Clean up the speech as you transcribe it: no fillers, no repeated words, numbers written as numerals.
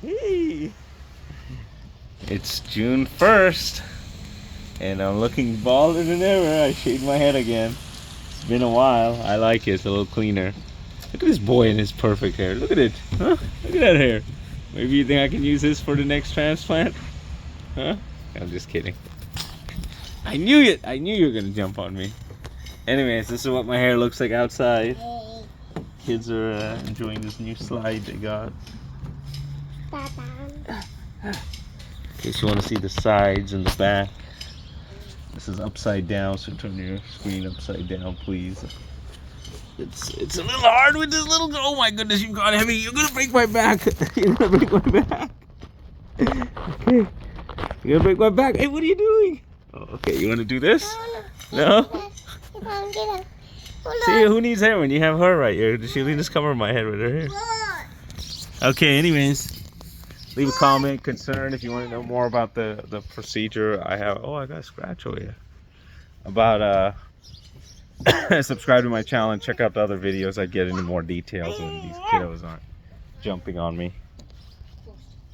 Hey. It's June 1st, and I'm looking balder than ever. I shaved my head again. It's been a while. I like it. It's a little cleaner. Look at this boy and his perfect hair. Look at it. Huh? Look at that hair. Maybe you think I can use this for the next transplant? Huh? I'm just kidding. I knew it. I knew you were going to jump on me. Anyways, this is what my hair looks like outside. Kids are enjoying this new slide they got. In case you want to see the sides and the back. This is upside down, so turn your screen upside down, please. It's a little hard with this little. Oh my goodness, you got heavy. You're gonna break my back. You're gonna break my back. Okay, you're gonna break my back. Hey, what are you doing? Oh, okay, you want to do this? No. See, who needs hair when you have her right here? She just cover my head with her hair. Okay, anyways, leave a comment, concern if you want to know more about the procedure. I have. Oh, I got a scratch over here. About subscribe to my channel and check out the other videos. I get into more details when these kiddos aren't jumping on me.